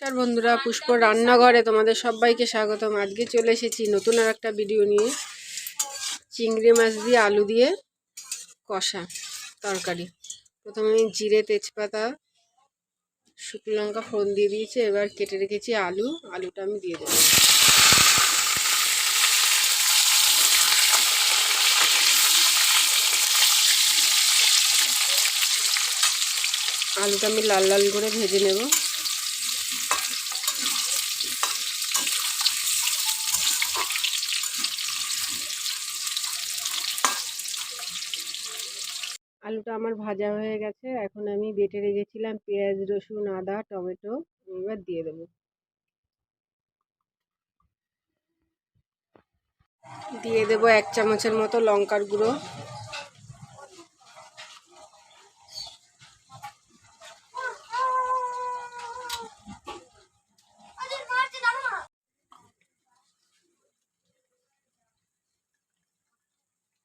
নমস্কার বন্ধুরা, পুষ্পর রান্নাঘরে তোমাদের সবাইকে স্বাগতম। আজকে চলে এসেছি নতুন আর একটা ভিডিও নিয়ে। চিংড়ি মাছ দিয়ে আলু দিয়ে কষা তরকারি। প্রথমে আমি জিরে, তেজপাতা, শুকনো লঙ্কা ফোড়ন দিয়ে দিয়েছি। এবার কেটে রেখেছি আলুটা আমি দিয়ে দেবো। আলুটা আমি লাল লাল করে ভেজে নেব। আলুটা আমার ভাজা হয়ে গেছে। এখন আমি বেটে রেখেছিলাম পেঁয়াজ, রসুন, আদা, টমেটো এবার দিয়ে দেবো। দিয়ে দেবো 1 চামচের মতো লঙ্কার গুঁড়ো,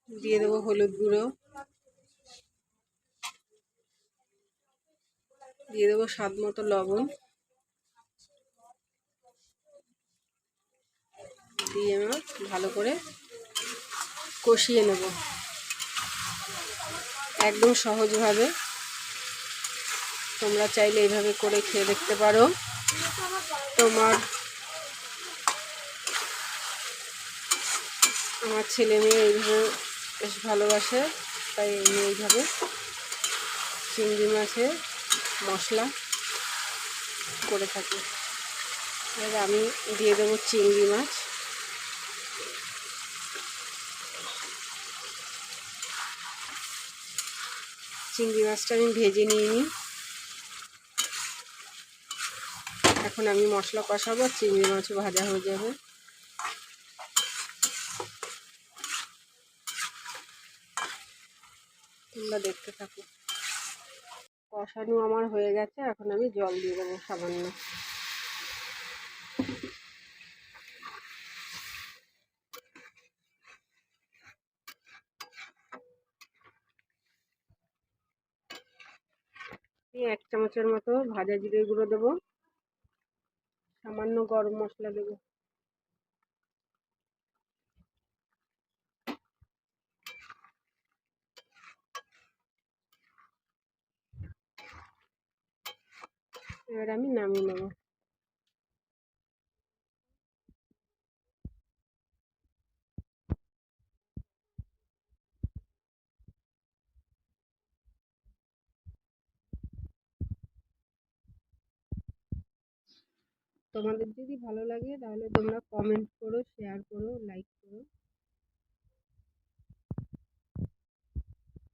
দিয়ে দেবো হলুদ গুঁড়ো, দিয়ে দেবো স্বাদ মতো লবণ, দিয়ে আমরা ভালো করে কষিয়ে নেব একদম সহজভাবে। তোমরা চাইলে এইভাবে করে খেয়ে দেখতে পারো। আমার ছেলে মেয়ে এইভাবে বেশ ভালোবাসে, তাই আমি এইভাবে চিংড়ি মাছের মশলা করে থাকি। এবার আমি দিয়ে দেবো চিংড়ি মাছ। চিংড়ি মাছটা আমি ভেজে নিইনি। এখন আমি মশলা কষাবো, চিংড়ি মাছও ভাজা হয়ে যাবে। তোমরা দেখতে থাকো। কষানো আমার হয়ে গেছে। এখন আমি জল দিয়ে দেবো সামান্য। আমি 1 চামচের মতো ভাজা জিরে গুঁড়ো দেবো, সামান্য গরম মশলা দেবো। এবার আমি নামিয়ে নেব। তোমাদের যদি ভালো লাগে তাহলে তোমরা কমেন্ট করো, শেয়ার করো, লাইক